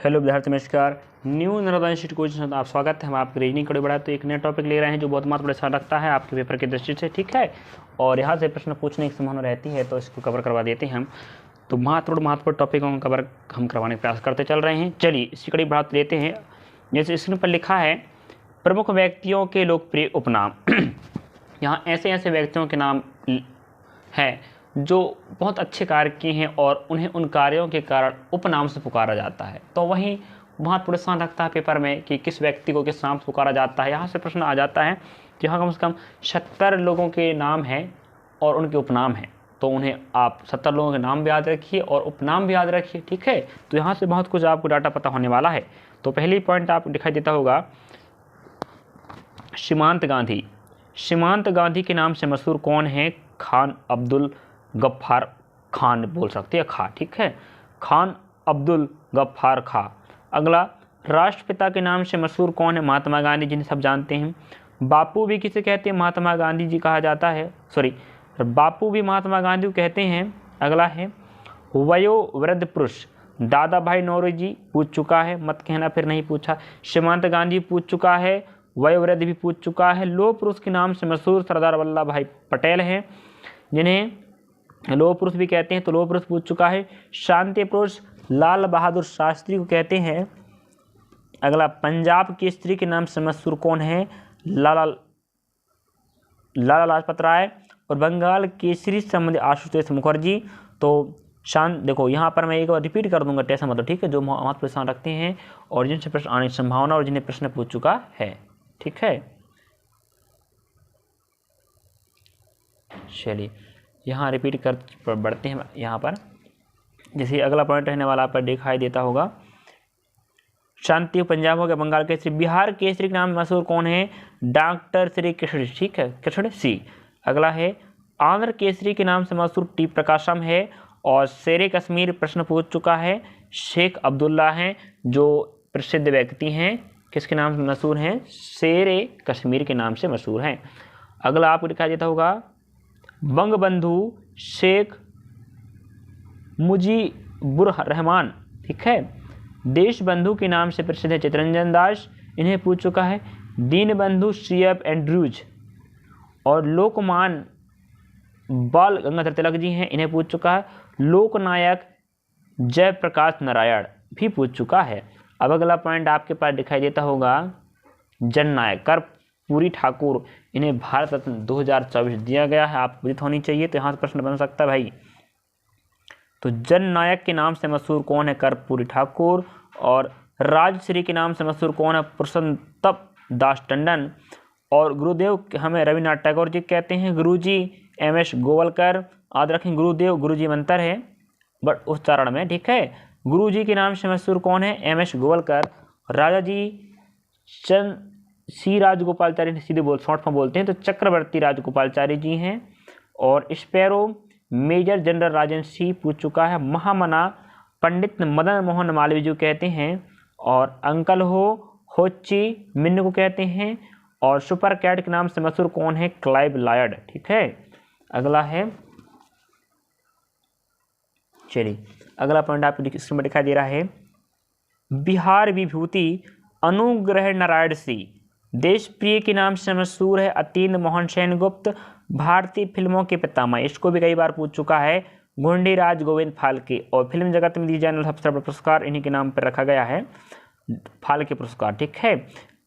Hello विद्यार्थी नमस्कार। New Narmada institute coaching आप स्वागत है। हम आपकी रीजनिंग कड़ी बढ़ा तो एक नया टॉपिक ले रहे हैं जो बहुत महत्वपूर्ण रखता है आपके पेपर की दृष्टि से, ठीक है। और यहाँ से प्रश्न पूछने की संभावना रहती है तो इसको कवर करवा देते हैं हम। तो महत्वपूर्ण टॉपिकों का कवर हम करवाने का प्रयास करते चल रहे हैं। चलिए इसी कड़ी बढ़ा लेते हैं। जैसे स्क्रीन पर लिखा है प्रमुख व्यक्तियों के लोकप्रिय उपनाम। यहाँ ऐसे ऐसे व्यक्तियों के नाम हैं जो बहुत अच्छे कार्य किए हैं और उन्हें उन कार्यों के कारण उपनाम से पुकारा जाता है। तो वहीं महत्वपूर्ण स्थान रखता है पेपर में कि किस व्यक्ति को किस नाम से पुकारा जाता है। यहाँ से प्रश्न आ जाता है कि यहाँ कम से कम 70 लोगों के नाम हैं और उनके उपनाम हैं। तो उन्हें आप 70 लोगों के नाम भी याद रखिए और उपनाम भी याद रखिए, ठीक है। तो यहाँ से बहुत कुछ आपको डाटा पता होने वाला है। तो पहली पॉइंट आपको दिखाई देता होगा सीमांत गांधी। सीमांत गांधी के नाम से मशहूर कौन है? खान अब्दुल गफ्फार खान बोल सकते हैं, खा, ठीक है। खान अब्दुल गफ्फार खा। अगला, राष्ट्रपिता के नाम से मशहूर कौन है? महात्मा गांधी, जिन्हें सब जानते हैं। बापू भी किसे कहते हैं? महात्मा गांधी जी कहा जाता है, बापू भी महात्मा गांधी को कहते हैं। अगला है वयोवृद्ध पुरुष। दादा भाई नौरोजी पूछ चुका है, मत कहना फिर नहीं पूछा। सीमांत गांधी पूछ चुका है, वयोवृद्ध भी पूछ चुका है। लोह पुरुष के नाम से मशहूर सरदार वल्लभ भाई पटेल हैं, जिन्हें लोह पुरुष भी कहते हैं, तो लोह पुरुष पूछ चुका है। शांति पुरुष लाल बहादुर शास्त्री को कहते हैं। अगला, पंजाब केसरी के नाम से मशहूर कौन है? लाला लाजपत राय। और बंगाल केसरी संबंधी आशुतोष मुखर्जी। तो देखो यहाँ पर मैं एक बार रिपीट कर दूंगा, टेस्ट मतलब, ठीक है, जो महत्व स्थान रखते हैं और जिनसे प्रश्न आने की संभावना और जिन्हें प्रश्न पूछ चुका है, ठीक है। चलिए यहाँ रिपीट कर बढ़ते हैं यहाँ पर। जैसे अगला पॉइंट रहने वाला पर दिखाई देता होगा शांति पंजाब हो गया। बंगाल केसरी। बिहार केसरी के नाम मशहूर कौन है? डॉक्टर श्री कृष्ण, ठीक है, कृष्ण सी। अगला है आंध्र केसरी के नाम से मशहूर टी प्रकाशम है। और शेरे कश्मीर प्रश्न पूछ चुका है, शेख अब्दुल्ला हैं जो प्रसिद्ध व्यक्ति हैं, किसके नाम से मशहूर हैं? शेरे कश्मीर के नाम से मशहूर हैं। अगला आपको दिखाई देता होगा बंगबंधु शेख मुजीबुर रहमान, ठीक है, देश बंधु के नाम से प्रसिद्ध है चितरंजन दास, इन्हें पूछ चुका है। Deenbandhu CF Andrews. और लोकमान बाल गंगाधर तिलक जी हैं, इन्हें पूछ चुका है। लोकनायक जयप्रकाश नारायण भी पूछ चुका है। अब अगला पॉइंट आपके पास दिखाई देता होगा जननायक कर्पूरी ठाकुर, इन्हें भारत रत्न 2024 दिया गया है, आपको विदित होनी चाहिए। तो यहाँ से प्रश्न बन सकता है भाई, तो जननायक के नाम से मशहूर कौन है? कर्पूरी ठाकुर। और राजश्री के नाम से मशहूर कौन है? पुरुषोत्तम दास टंडन। और गुरुदेव हमें रविन्द्रनाथ टैगोर जी कहते हैं। गुरुजी MS गोवलकर। याद रखें गुरुदेव, गुरुजी मंत्र है बट उच्चारण में, ठीक है। गुरुजी के नाम से मशहूर कौन है? MS गोवलकर। राजा जी सी राजगोपालचारी, सीधे शॉर्ट फॉर्म बोलते हैं तो चक्रवर्ती राजगोपालचारी जी हैं। और sparrow major general Rajendra Singh पूछ चुका है। महामना पंडित मदन मोहन मालवीय जी कहते हैं। और अंकल हो ची मिन्न को कहते हैं। और सुपर कैट के नाम से मशहूर कौन है? क्लाइव लॉयड, ठीक है। अगला है, चलिए अगला पॉइंट आपको स्क्रीन पर दिखाई दे रहा है बिहार विभूति अनुग्रह नारायण सिंह। देश प्रिय के नाम से मशहूर है अतीन मोहन सेनगुप्त। भारतीय फिल्मों के पितामह, इसको भी कई बार पूछ चुका है, गुंडीराज गोविंद फाल्के। और फिल्म जगत में दी जाने वाला सबसे बड़ा पुरस्कार इन्हीं के नाम पर रखा गया है, फाल्के पुरस्कार, ठीक है।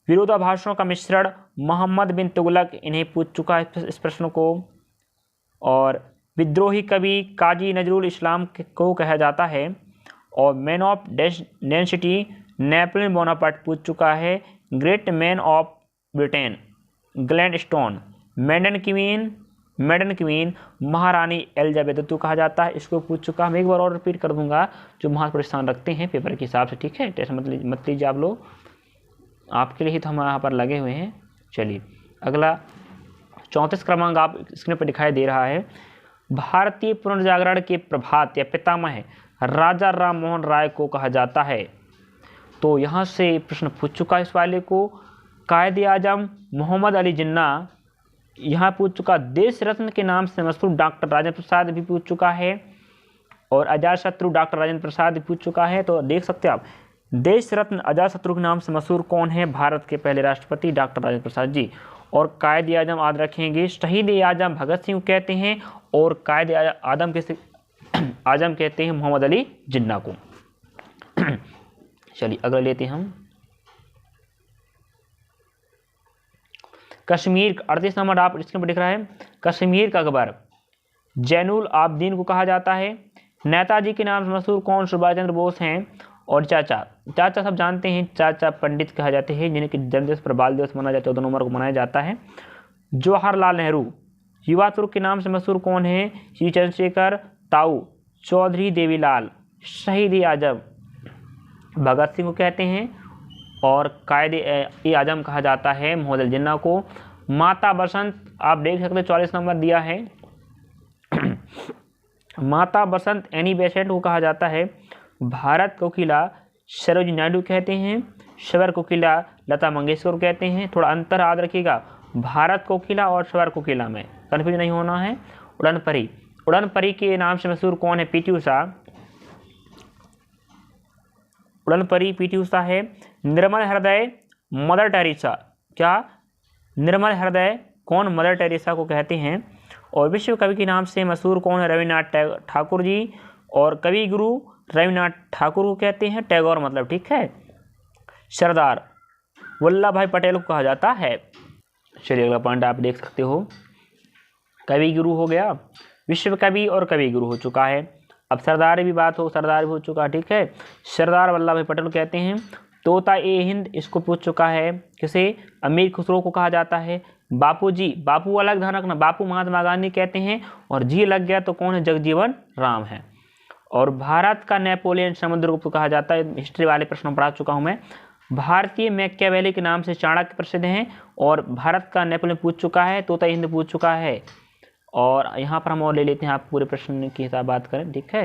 विरोधाभासों का मिश्रण मोहम्मद बिन तुगलक, इन्हें पूछ चुका है इस प्रश्न को। और विद्रोही कवि काजी नजरुल इस्लाम को कहा जाता है। और man of destiny Napoleon Bonaparte पूछ चुका है। Great man of Britain Gladstone. Maiden queen महारानी एलिजाबेथ कहा जाता है, इसको पूछ चुका है। मैं एक बार और रिपीट कर दूंगा जो महत्वपूर्ण स्थान रखते हैं पेपर के हिसाब से, ठीक है। टेंशन मत लीजिए आप लोग, आपके लिए ही तो हम यहाँ पर लगे हुए हैं। चलिए अगला 34 क्रमांक आप स्क्रीन पर दिखाई दे रहा है। भारतीय पुनर्जागरण के प्रभात या पितामह राजा राम मोहन राय को कहा जाता है। तो यहाँ से प्रश्न पूछ चुका है इस वाले को। कायदे आजम मोहम्मद अली जिन्ना यहाँ पूछ चुका। देश रत्न के नाम से मशहूर डॉक्टर राजेंद्र प्रसाद भी पूछ चुका है। और अजातशत्रु डॉक्टर राजेंद्र प्रसाद पूछ चुका है। तो देख सकते हैं आप देश रत्न अजातशत्रु के नाम से मशहूर कौन है? भारत के पहले राष्ट्रपति डॉक्टर राजेंद्र प्रसाद जी। और कायदे आजम याद रखेंगे, शहीद आजम भगत सिंह कहते हैं और कायदे आजम कहते हैं मोहम्मद अली जिन्ना को। चलिए अगला लेते हैं हम। कश्मीर 38 नंबर आप इसके ऊपर दिख रहा है, कश्मीर का अकबर जैनुल आबदीन को कहा जाता है। नेताजी के नाम से मशहूर कौन सुभाष चंद्र बोस हैं? और चाचा सब जानते हैं, चाचा पंडित कहा जाते हैं जिनके जन्मदिवस पर बाल दिवस मनाया जाता है, 14 नवंबर को मनाया जाता है। जवाहरलाल नेहरू युवा तुर्क के नाम से मशहूर कौन है? श्री चंद्रशेखर, ताऊ चौधरी देवीलाल। शहीद आजम भगत सिंह को कहते हैं और कायदे आजम कहा जाता है मोहम्मद अली जिन्ना को। माता बसंत आप देख सकते हैं 44 नंबर दिया है। माता बसंत एनी बेसेंट को कहा जाता है। भारत कोकिला सरोजिनी नायडू कहते हैं, स्वर कोकिला लता मंगेशकर कहते हैं। थोड़ा अंतर याद रखिएगा, भारत कोकिला और स्वर कोकिला में कन्फ्यूज नहीं होना है। उड़न परी के नाम से मशहूर कौन है? पीटी उषा। उड़न परी पीटी उषा है। निर्मल हृदय मदर टेरेसा, क्या निर्मल हृदय कौन मदर टेरेसा को कहते हैं? और विश्व कवि के नाम से मशहूर कौन है? रविन्द्रनाथ ठाकुर जी। और कवि गुरु रविन्द्रनाथ ठाकुर को कहते हैं, टैगोर मतलब, ठीक है। सरदार वल्लभ भाई पटेल को कहा जाता है। चलिए अगला पॉइंट आप देख सकते हो, कवि गुरु हो गया, विश्व कवि और कवि गुरु हो चुका है। अब सरदार भी बात हो, सरदार भी हो चुका, ठीक है। सरदार वल्लभ भाई पटेल कहते हैं। तोता ए हिंद इसको पूछ चुका है, किसे? अमीर खुसरो को कहा जाता है। बापूजी, बापू अलग ध्यान रखना, बापू महात्मा गांधी कहते हैं और जी लग गया तो कौन है? जगजीवन राम है। और भारत का नेपोलियन समुद्रगुप्त कहा जाता है। हिस्ट्री वाले प्रश्नों पर आ चुका हूं मैं। भारतीय मैकियावेली के नाम से चाणक्य प्रसिद्ध हैं और भारत का नेपोलियन पूछ चुका है, तोता हिंद पूछ चुका है। और यहाँ पर हम और ले लेते हैं, आप पूरे प्रश्न की हिसाब बात करें, ठीक है।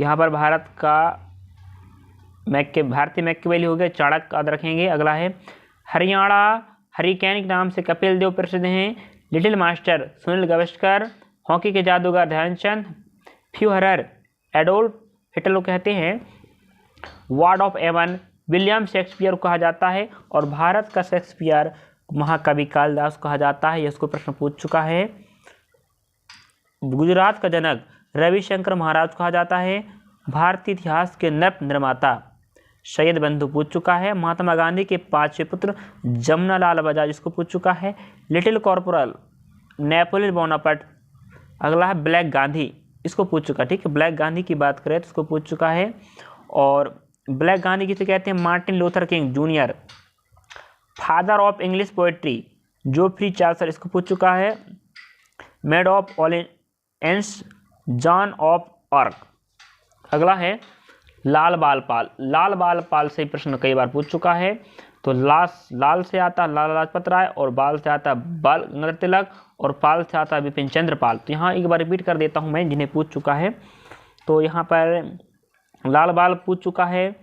यहाँ पर भारत का भारतीय मैकियावेली हो गया, चाणक्य याद रखेंगे। अगला है हरियाणा हरिकेन के नाम से कपिल देव प्रसिद्ध हैं। Little master Sunil Gavaskar. Hockey के जादूगर ध्यानचंद। फ्यूहरर एडोल्फ हिटलर कहते हैं। Bard of Avon William Shakespeare को कहा जाता है। और भारत का शेक्सपियर महाकवि कालिदास कहा जाता है, इसको प्रश्न पूछ चुका है। गुजरात का जनक रविशंकर महाराज कहा जाता है। भारतीय इतिहास के नृप निर्माता सैयद बंधु पूछ चुका है। महात्मा गांधी के 5वें पुत्र जमनालाल बजाज इसको पूछ चुका है। Little corporal Napoleon Bonaparte. अगला है ब्लैक गांधी, इसको पूछ चुका, ठीक है। ब्लैक गांधी की बात करें तो इसको पूछ चुका है। और ब्लैक गांधी किसे कहते हैं? Martin Luther King junior. Father of English poetry Geoffrey Chaucer इसको पूछ चुका है। Maid of Orleans Joan of Arc. अगला है लाल बाल पाल। लाल बाल पाल से प्रश्न कई बार पूछ चुका है। तो लाल से आता लाला लाजपत राय और बाल से आता बाल गंगाधर तिलक और पाल से आता विपिन चंद्र पाल। तो यहाँ एक बार रिपीट कर देता हूँ मैं जिन्हें पूछ चुका है। तो यहाँ पर लाल बाल पूछ चुका है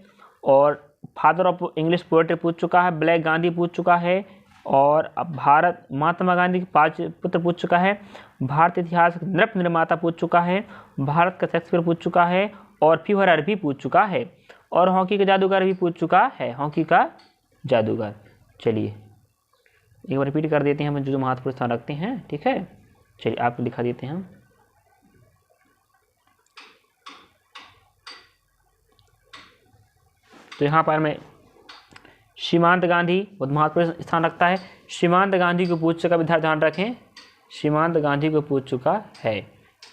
और फादर ऑफ इंग्लिश पोएट्री पूछ चुका है। ब्लैक गांधी पूछ चुका है और अब भारत महात्मा गांधी के 5 पुत्र पूछ चुका है। भारतीय इतिहास नृप निर्माता पूछ चुका है। भारत का शेक्सपियर पूछ चुका है और फ्यूहरर भी पूछ चुका है और हॉकी का जादूगर भी पूछ चुका है। हॉकी का जादूगर। चलिए एक बार रिपीट कर देते हैं हम जो महत्वपूर्ण स्थान रखते हैं, ठीक है। चलिए आपको दिखा देते हैं हम। तो यहाँ पर मैं सीमांत गांधी बहुत महत्वपूर्ण स्थान रखता है। सीमांत गांधी को पूछ चुका, विद्यार्थी ध्यान रखें, सीमांत गांधी को पूछ चुका है।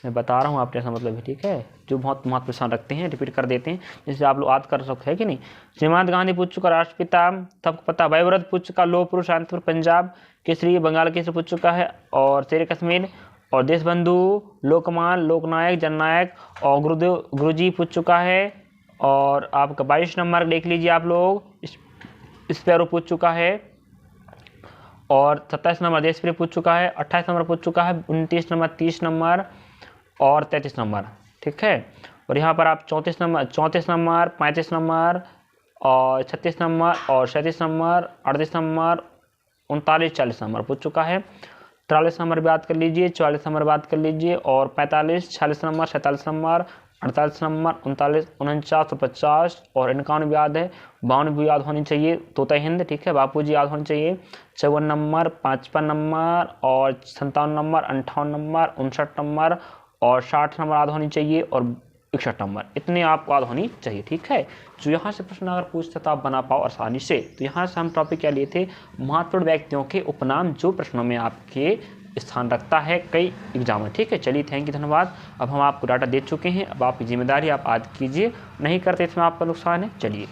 मैं बता रहा हूँ आपने ऐसा मतलब है, ठीक है। जो बहुत महत्वपूर्ण स्थान रखते हैं रिपीट कर देते हैं जिससे आप लोग याद कर सकते हैं कि नहीं। सीमांत गांधी पूछ चुका राष्ट्रपिता, सबको पता। वयोवृद्ध पूछ चुका, लोह पुरुष शांतिपुर पंजाब केसरी बंगाल केसरी पूछ चुका है और शेर कश्मीर। और देशबंधु लोकमान लोकनायक जननायक और गुरुजी पूछ चुका है। और आपका 22 नंबर देख लीजिए आप लोग, स्पैरो पूछ चुका है। और 27 नंबर देशप्रिय पूछ चुका है। 28 नंबर पूछ चुका है। 29 नंबर 30 नंबर और 33 नंबर, ठीक है। और यहाँ पर आप 34 नंबर 35 नंबर और 36 नंबर और 37 नंबर 38 नंबर 39 40 नंबर पूछ चुका है। 43 नंबर याद कर लीजिए, 44 नंबर बात कर लीजिए, और 45, 46 नंबर, 47 नंबर, 48 नंबर, 39, 49 और 50 और 51 याद है, 52 भी याद होनी चाहिए, तोता हिंद, ठीक है, बापूजी याद होनी चाहिए, 54 नंबर, 55 नंबर और 57 नंबर, 58 नंबर, 59 नंबर और 60 नंबर याद होनी चाहिए, और 61 नंबर, इतने आपको याद होनी चाहिए, ठीक है। जो यहाँ से प्रश्न अगर पूछते तो आप बना पाओ आसानी से। तो यहाँ से हम टॉपिक क्या लिए थे, महत्वपूर्ण व्यक्तियों के उपनाम जो प्रश्नों में आपके स्थान रखता है कई एग्जाम में, ठीक है। चलिए, थैंक यू, धन्यवाद। अब हम आपको डाटा दे चुके हैं, अब आपकी जिम्मेदारी आप याद कीजिए, नहीं करते इसमें आपका नुकसान है। चलिए।